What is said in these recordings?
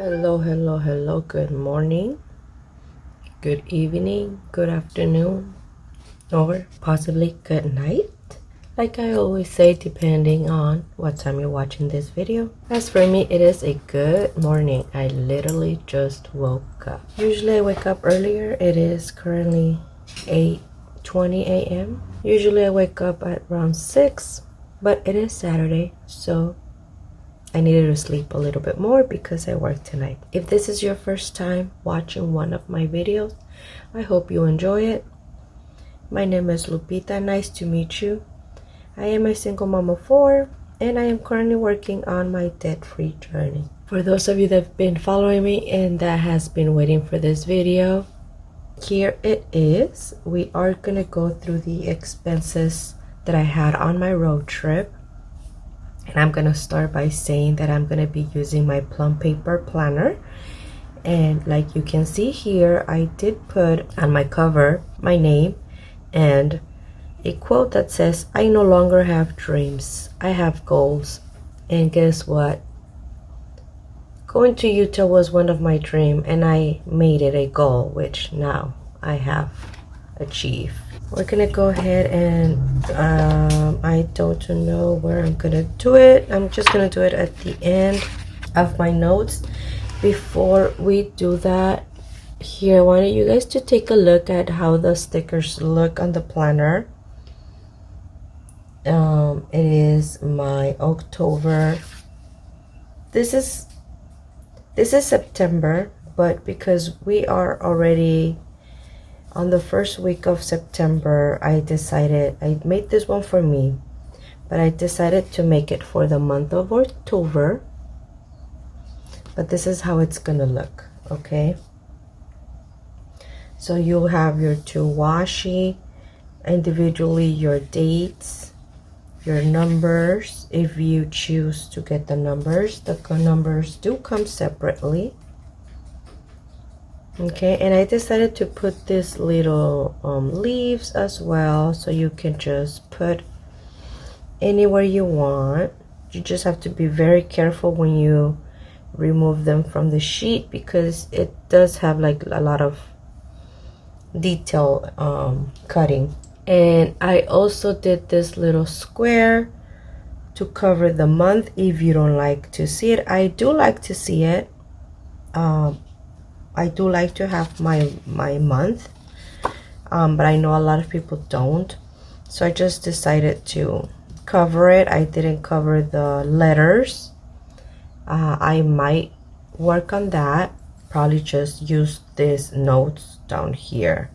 Hello. Good morning, good evening, good afternoon, or possibly good night. Like I always say, depending on what time you're watching this video. As for me, it is a good morning. I literally just woke up. Usually I wake up earlier. It is currently 8:20 a.m. Usually I wake up at around 6, but it is Saturday, so I needed to sleep a little bit more because I work tonight. If this is your first time watching one of my videos, I hope you enjoy it. My name is Lupita. Nice to meet you. I am a single mom of 4, and I am currently working on my debt-free journey. For those of you that have been following me and that has been waiting for this video, here it is. We are going to go through the expenses that I had on my road trip. And I'm going to start by saying that I'm going to be using my plum paper planner. And like you can see here, I did put on my cover my name and a quote that says, "I no longer have dreams, I have goals." And guess what? Going to Utah was one of my dreams, and I made it a goal, which now I have achieved. We're gonna go ahead and I don't know where I'm gonna do it. I'm just gonna do it at the end of my notes. Before we do that, here I wanted you guys to take a look at how the stickers look on the planner. It is my October. This is September, but because we are already on the first week of September, I made this one for me, but I decided to make it for the month of October. But this is how it's gonna look, okay? So you'll have your 2 washi, individually your dates, your numbers, if you choose to get the numbers. The numbers do come separately. Okay, and I decided to put this little leaves as well, so you can just put anywhere you want. You just have to be very careful when you remove them from the sheet, because it does have like a lot of detail cutting. And I also did this little square to cover the month. If you don't like to see it, I do like to see it. I do like to have my month, but I know a lot of people don't, so I just decided to cover it. I didn't cover the letters. I might work on that, probably just use these notes down here.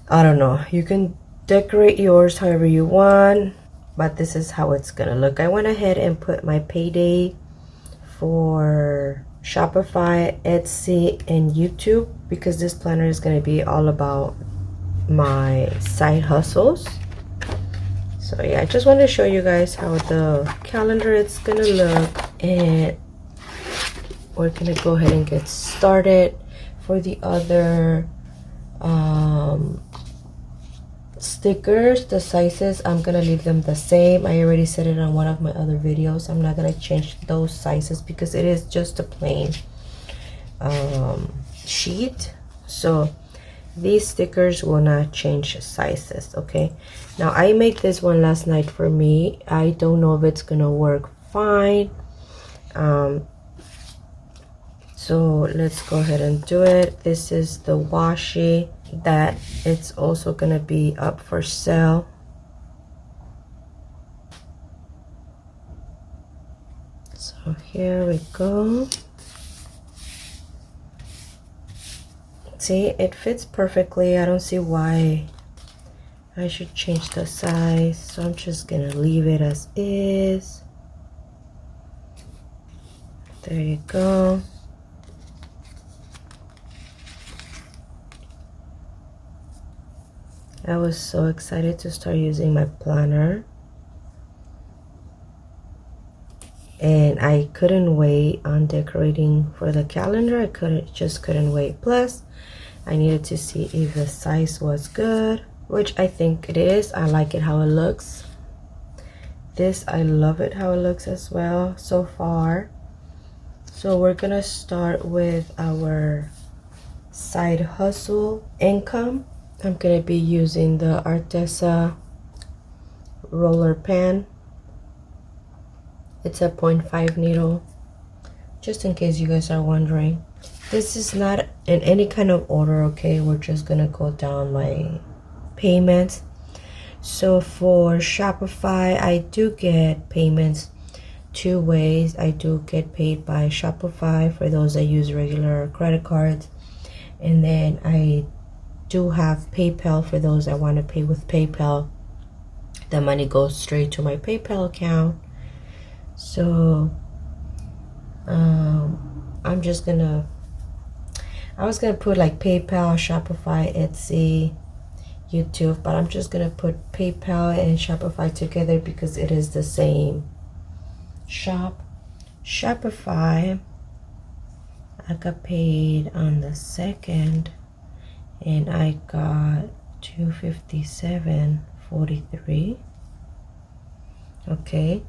I don't know, you can decorate yours however you want, but this is how it's gonna look. I went ahead and put my payday for Shopify, Etsy, and YouTube, because this planner is going to be all about my side hustles. So yeah, I just wanted to show you guys how the calendar is going to look, and we're going to go ahead and get started. For the other stickers, the sizes, I'm gonna leave them the same. I already said it on one of my other videos. I'm not gonna change those sizes because it is just a plain sheet, so these stickers will not change sizes. Okay, now I made this one last night for me. I don't know if it's gonna work fine, so let's go ahead and do it. This is the washi that it's also gonna be up for sale. So here we go. See, it fits perfectly. I don't see why I should change the size, so I'm just gonna leave it as is. There you go. I was so excited to start using my planner, and I couldn't wait on decorating for the calendar. I couldn't wait. Plus, I needed to see if the size was good, which I think it is. I like it how it looks. This, I love it how it looks as well so far. So we're gonna start with our side hustle income. I'm gonna be using the Arteza roller pan. It's a 0.5 needle, just in case you guys are wondering. This is not in any kind of order, okay? We're just gonna go down my payments. So for Shopify, I do get payments two ways. I do get paid by Shopify for those that use regular credit cards, and then I do have PayPal for those that want to pay with PayPal. The money goes straight to my PayPal account. So I'm just gonna, I was gonna put like PayPal, Shopify, Etsy, YouTube, but I'm just gonna put PayPal and Shopify together because it is the same shop. Shopify, I got paid on the 2nd and I got $257.43. Okay,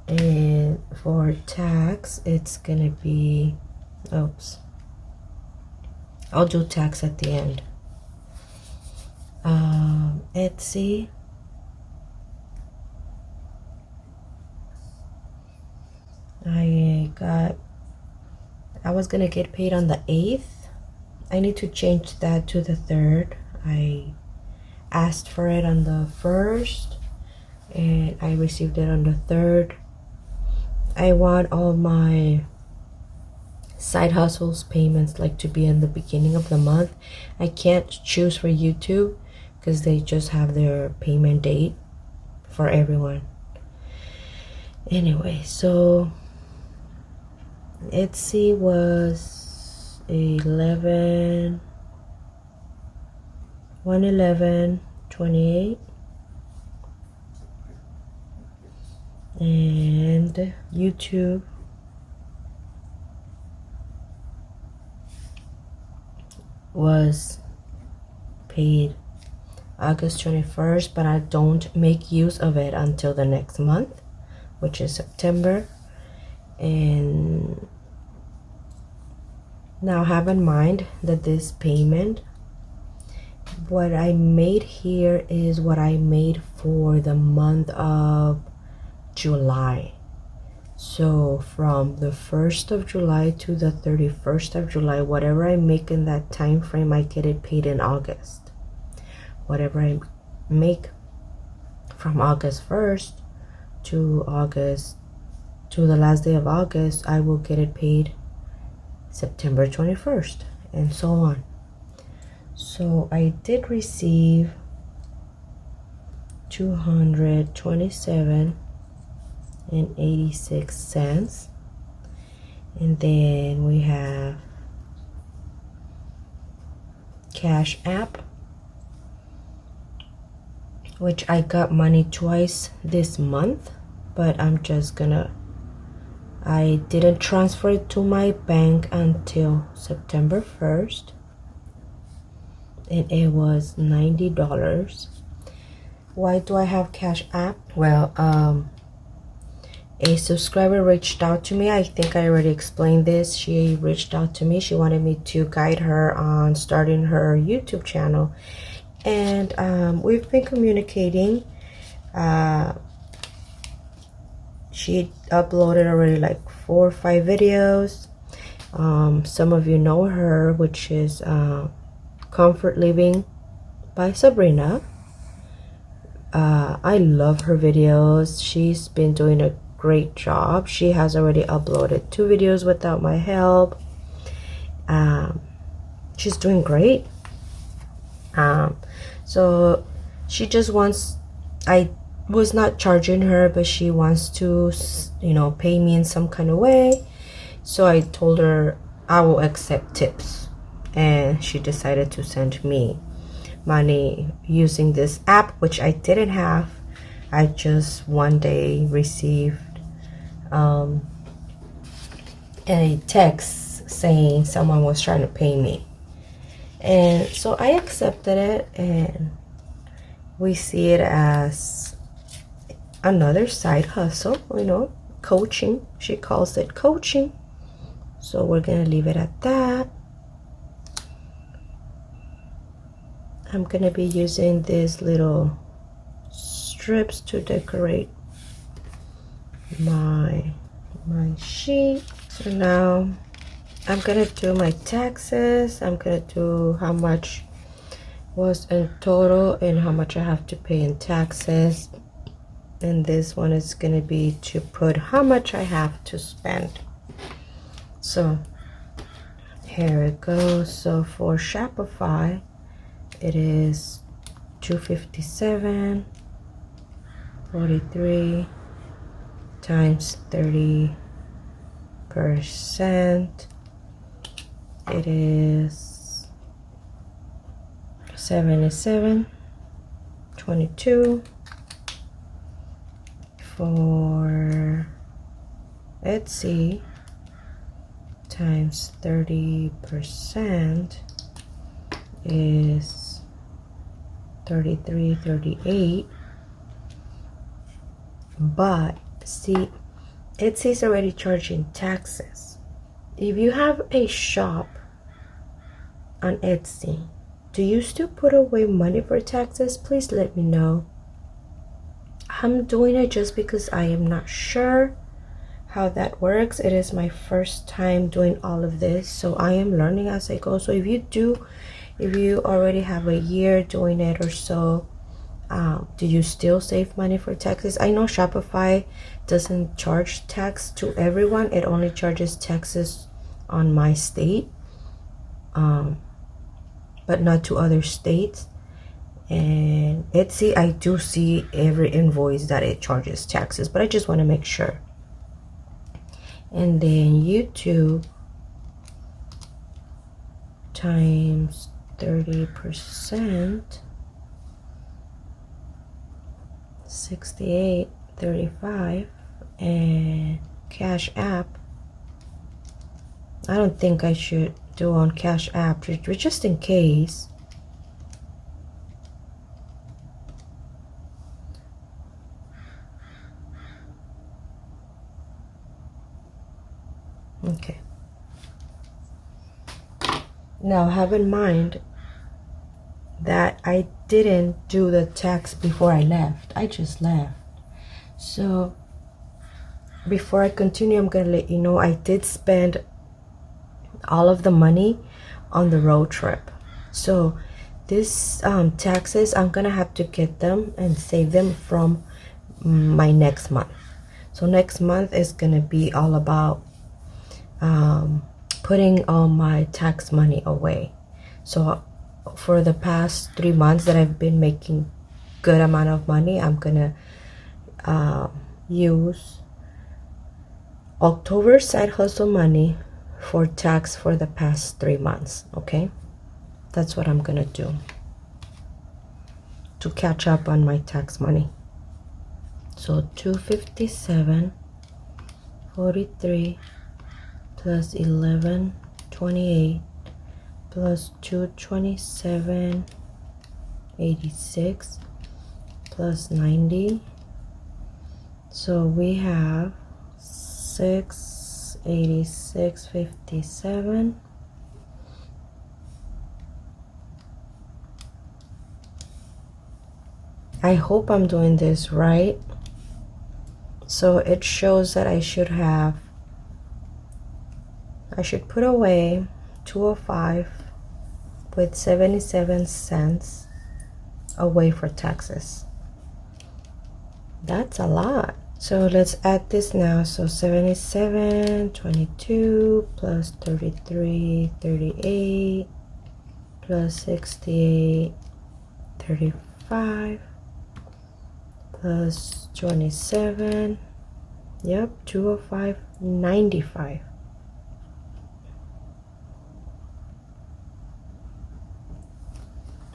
and for tax it's gonna be, oops, I'll do tax at the end. Etsy, I was gonna get paid on the 8th. I need to change that to the 3rd. I asked for it on the 1st and I received it on the 3rd. I want all my side hustles payments like to be in the beginning of the month. I can't choose for YouTube because they just have their payment date for everyone. Anyway, so Etsy was 111.28, and YouTube was paid August 21st, but I don't make use of it until the next month, which is September. And now have in mind that this payment, what I made here is what I made for the month of July. So from the 1st of July to the 31st of July, whatever I make in that time frame, I get it paid in August. Whatever I make from August 1st to the last day of August, I will get it paid September 21st, and so on. So I did receive $227.86, and then we have Cash App, which I got money twice this month, but I didn't transfer it to my bank until September 1st, and it was $90. Why do I have Cash App? Well, a subscriber reached out to me. I think I already explained this. She reached out to me. She wanted me to guide her on starting her YouTube channel, and we've been communicating. She uploaded already like 4 or 5 videos. Some of you know her, which is Comfort Living by Sabrina. I love her videos. She's been doing a great job. She has already uploaded 2 videos without my help. She's doing great. So she just wants, I was not charging her, but she wants to, pay me in some kind of way. So I told her I will accept tips, and she decided to send me money using this app, which I didn't have. I just one day received a text saying someone was trying to pay me, and so I accepted it, and we see it as another side hustle, coaching. She calls it coaching. So we're gonna leave it at that. I'm gonna be using these little strips to decorate my sheet. So now I'm gonna do my taxes. I'm gonna do how much was in total and how much I have to pay in taxes. And this one is gonna be to put how much I have to spend. So here it goes. So for Shopify, it is $257.43 times 30%. It is $77.22. For Etsy times 30% is $33.38. But see, Etsy's already charging taxes. If you have a shop on Etsy, do you still put away money for taxes? Please let me know. I'm doing it just because I am not sure how that works. It is my first time doing all of this, so I am learning as I go. So if you already have a year doing it or so, do you still save money for taxes? I know Shopify doesn't charge tax to everyone. It only charges taxes on my state, but not to other states. And Etsy, I do see every invoice that it charges taxes, but I just want to make sure. And then YouTube times 30%, $68.35. And Cash App, I don't think I should do on Cash App, just in case. Okay. Now have in mind that I didn't do the tax before I left. I just left. So before I continue, I'm gonna let you know I did spend all of the money on the road trip. So this taxes, I'm gonna have to get them and save them from my next month. So next month is gonna be all about putting all my tax money away. So for the past 3 months that I've been making good amount of money, I'm gonna use October side hustle money for tax for the past 3 months. Okay, that's what I'm gonna do to catch up on my tax money. So $257.43 plus $11.28 plus $227.86 plus 90. So we have $686.57. I hope I'm doing this right. So it shows that I should put away $205.77 away for taxes. That's a lot. So let's add this now. So $77.22 plus $33.38 plus $68.35 plus 27. Yep, $205.95.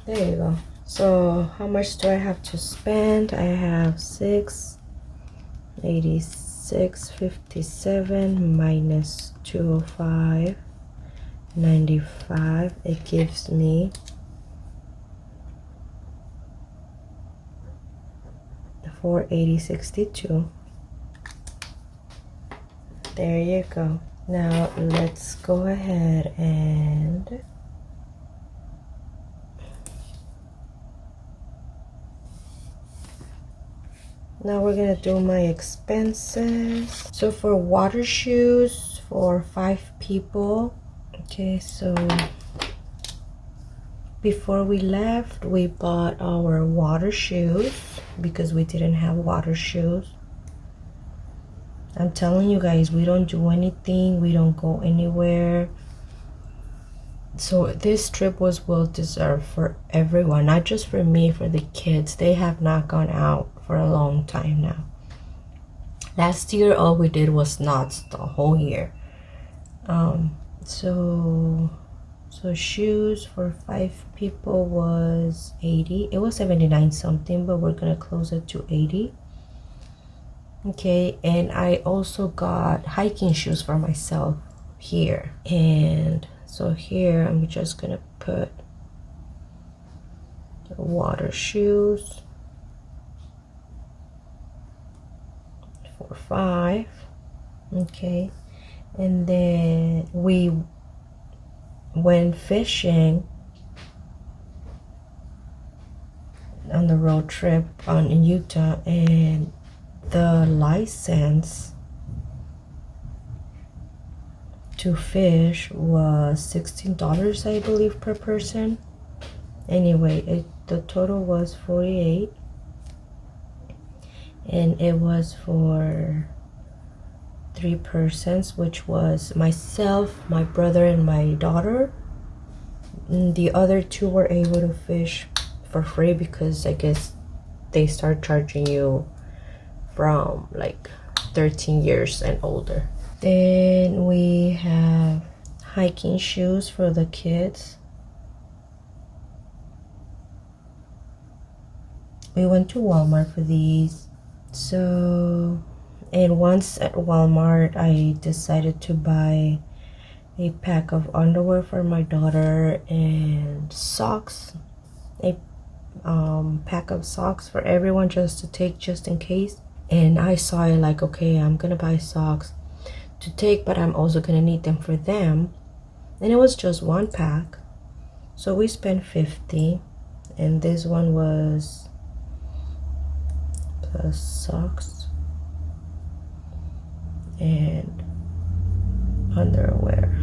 There you go. So how much do I have to spend? I have $686.57 minus $205.95. It gives me $480.62. There you go. Now let's go ahead and now we're gonna do my expenses. So for water shoes for 5 people. Okay, so before we left, we bought our water shoes because we didn't have water shoes. I'm telling you guys, we don't do anything, we don't go anywhere. So this trip was well deserved for everyone, not just for me, for the kids. They have not gone out for a long time now. Last year, all we did was nuts the whole year. So shoes for 5 people was 80. It was 79 something, but we're gonna close it to 80. Okay, and I also got hiking shoes for myself here. And so here I'm just gonna put the water shoes for 5. Okay, and then we went fishing on the road trip in Utah, and the license to fish was $16, I believe, per person. Anyway, the total was 48, and it was for 3 persons, which was myself, my brother, and my daughter. And the other 2 were able to fish for free because I guess they start charging you from like 13 years and older. Then we have hiking shoes for the kids. We went to Walmart for these. So, and once at Walmart, I decided to buy a pack of underwear for my daughter and socks. A pack of socks for everyone just to take, just in case. And I saw it like, okay, I'm gonna buy socks to take, but I'm also gonna need them for them. And it was just 1 pack, so we spent 50. And this one was plus socks and underwear.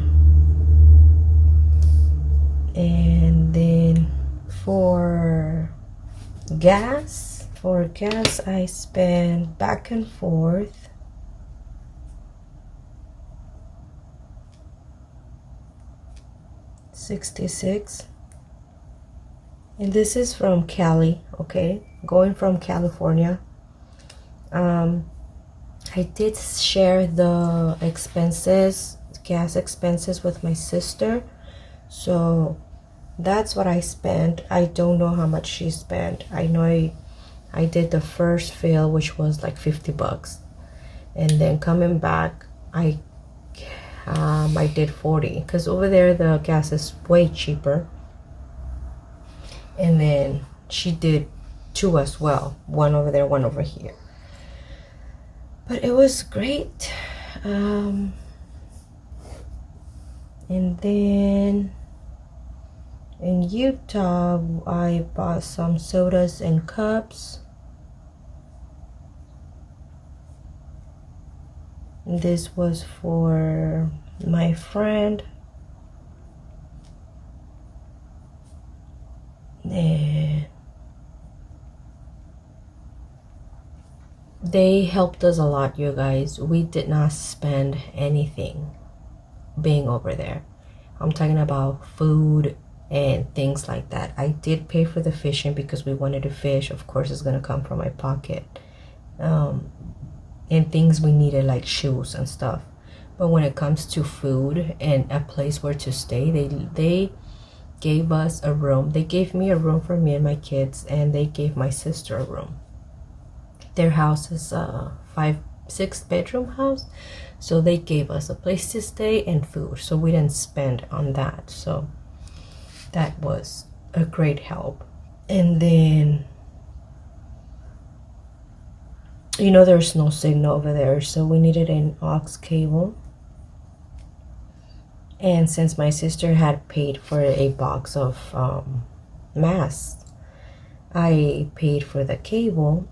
And then for gas I spent back and forth $66. And this is from Cali, okay, going from California. I did share the expenses, gas expenses, with my sister, so that's what I spent. I don't know how much she spent. I know I did the first fill, which was like $50, and then coming back I did 40 because over there the gas is way cheaper. And then she did 2 as well, 1 over there, 1 over here. But it was great. And then in Utah, I bought some sodas and cups. This was for my friend. And they helped us a lot, you guys. We did not spend anything being over there. I'm talking about food and things like that. I did pay for the fishing because we wanted to fish. Of course, it's gonna come from my pocket. And things we needed like shoes and stuff. But when it comes to food and a place where to stay, they gave us a room. They gave me a room for me and my kids, and they gave my sister a room. Their house is a 5-6 bedroom house, so they gave us a place to stay and food, so we didn't spend on that. So that was a great help. And then, you know, there's no signal over there, so we needed an aux cable. And since my sister had paid for a box of masks, I paid for the cable,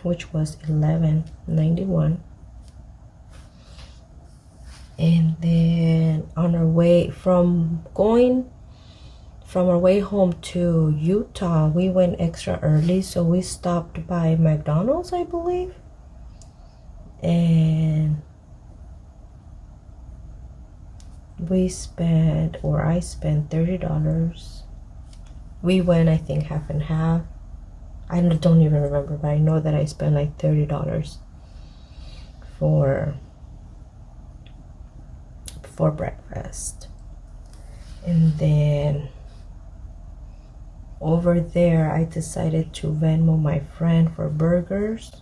which was $11.91. And then on our way from our way home to Utah, we went extra early, so we stopped by McDonald's, I believe, and I spent $30. We went, I think, half and half. I don't even remember, but I know that I spent like $30 for breakfast. And then over there, I decided to Venmo my friend for burgers.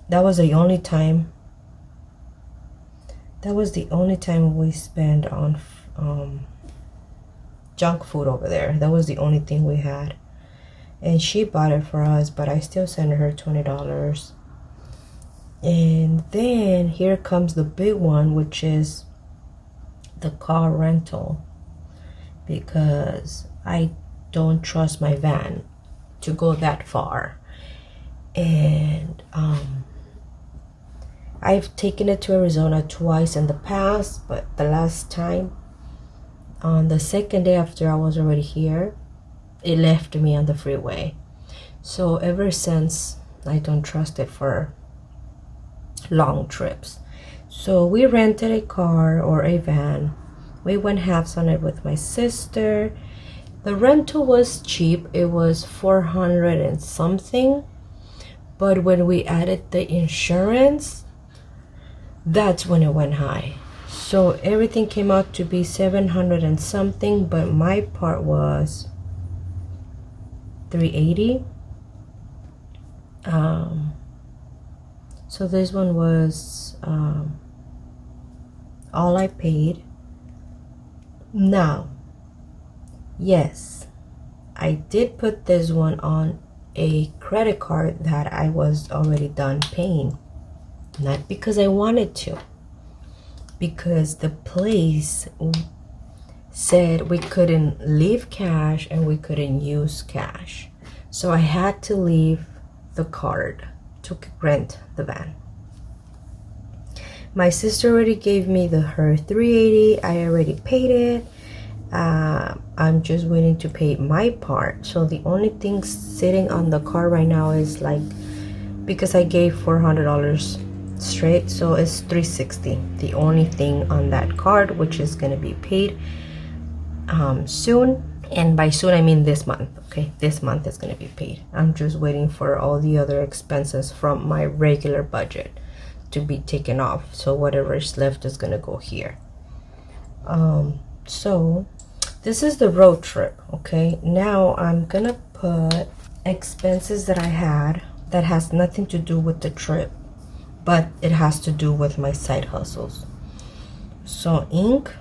That was the only time we spent on junk food over there. That was the only thing we had. And she bought it for us, but I still sent her $20. And then here comes the big one, which is the car rental, because I don't trust my van to go that far. And I've taken it to Arizona twice in the past, but the last time, on the second day after I was already here, it left me on the freeway. So ever since, I don't trust it for long trips. So we rented a car or a van. We went halves on it with my sister. The rental was cheap. It was $400 and something. But when we added the insurance, that's when it went high. So everything came out to be $700 and something, but my part was $380. So this one was all I paid. Now, yes, I did put this one on a credit card that I was already done paying. Not because I wanted to, because the place said we couldn't leave cash and we couldn't use cash. So I had to leave the card to rent the van. My sister already gave me her $380. I already paid it. I'm just waiting to pay my part. So the only thing sitting on the card right now is like, because I gave $400 straight, so it's $360. The only thing on that card, which is gonna be paid soon. And by soon, I mean this month. Okay, this month is gonna be paid. I'm just waiting for all the other expenses from my regular budget to be taken off. So whatever is left is gonna go here. So this is the road trip. Okay, now I'm gonna put expenses that I had that has nothing to do with the trip, but it has to do with my side hustles. So ink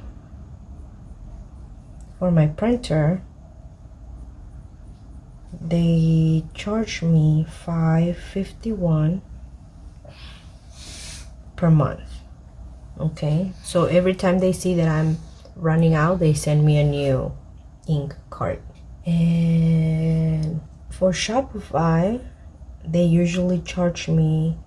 for my printer, they charge me $5.51 per month. Okay, so every time they see that I'm running out, they send me a new ink cart. And for Shopify, they usually charge me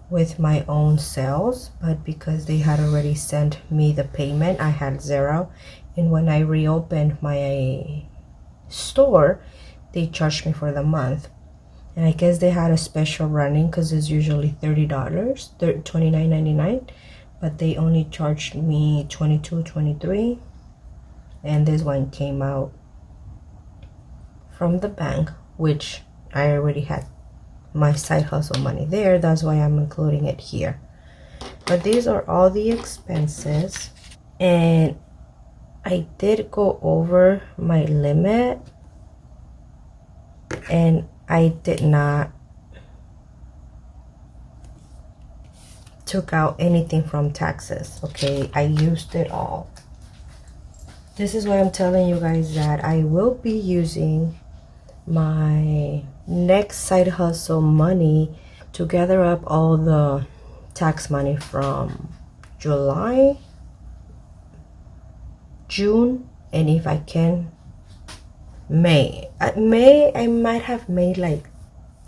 with my own sales, but because they had already sent me the payment, I had zero. And when I reopened my store, they charged me for the month. And I guess they had a special running because it's usually $30, $29.99, but they only charged me $22.23. And this one came out from the bank, which I already had my side hustle money there. That's why I'm including it here. But these are all the expenses, and I did go over my limit, and I did not took out anything from taxes. Okay, I used it all. This is why I'm telling you guys that I will be using my next side hustle money to gather up all the tax money from July, June, and if I can, May. At May, I might have made like,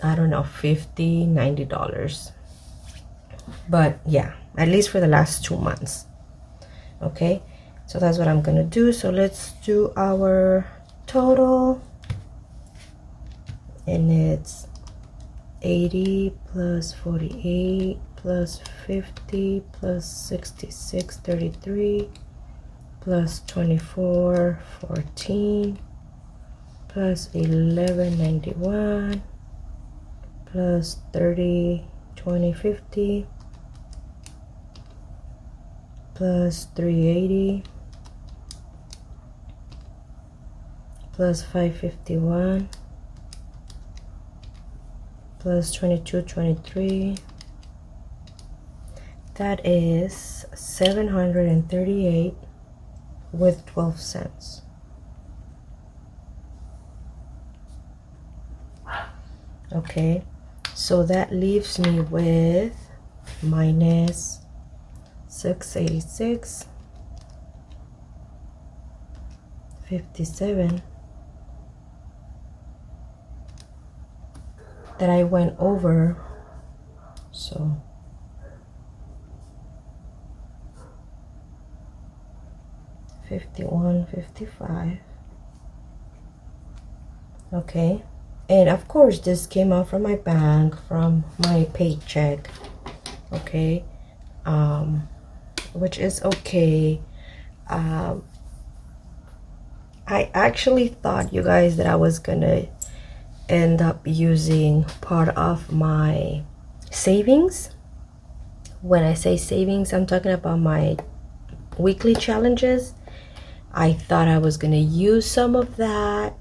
I don't know, $50, $90. But yeah, at least for the last 2 months. Okay, so that's what I'm gonna do. So let's do our total, and it's 80 plus 48 plus 50 plus 66, 33 plus 24, 14 plus 11, 91 plus 30, 20, 50 plus 380 plus 551 plus 22, 23. That is 738 with 12 cents. Okay, so that leaves me with minus 686, 57 that I went over. So $51, $55. Okay, and of course this came out from my bank, from my paycheck. Okay, which is okay. I actually thought, you guys, that I was gonna end up using part of my savings. When I say savings, I'm talking about my weekly challenges. I thought I was gonna use some of that.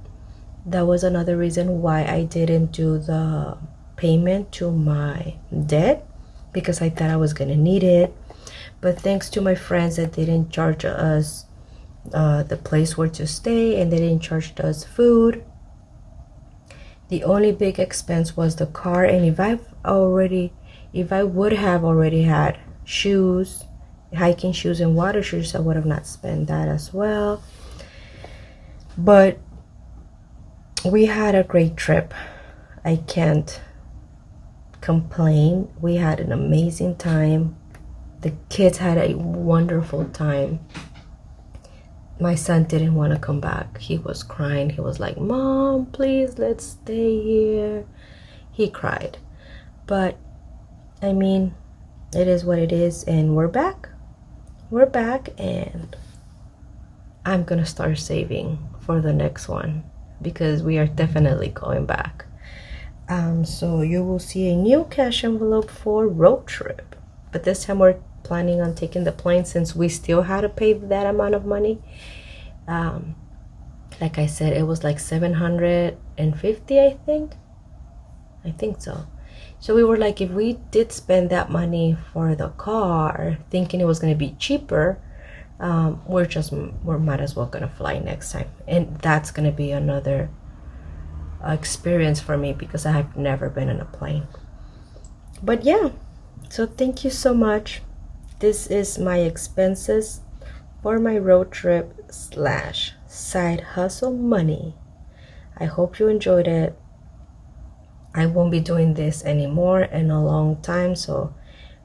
That was another reason why I didn't do the payment to my debt, because I thought I was gonna need it. But thanks to my friends that didn't charge us the place where to stay, and they didn't charge us food, the only big expense was the car. And if I would have already had shoes, hiking shoes and water shoes, I would have not spent that as well. But we had a great trip. I can't complain. We had an amazing time. The kids had a wonderful time. My son didn't want to come back. He was crying. He was like, "Mom, please, let's stay here." He cried. But I mean, it is what it is, and we're back. We're back, and I'm gonna start saving for the next one, because we are definitely going back. So you will see a new cash envelope for road trip, but this time we're planning on taking the plane, since we still had to pay that amount of money. Like I said, it was like 750, I think so. So we were like, if we did spend that money for the car, thinking it was going to be cheaper, we're might as well gonna fly next time. And that's gonna be another experience for me, because I have never been in a plane. But yeah, so thank you so much. This is my expenses for my road trip / side hustle money. I hope you enjoyed it. I won't be doing this anymore in a long time, so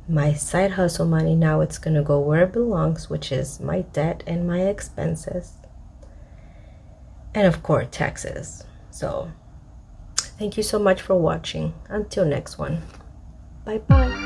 my side hustle money, now it's gonna go where it belongs, which is my debt and my expenses, and of course taxes. So thank you so much for watching. Until next one, bye bye.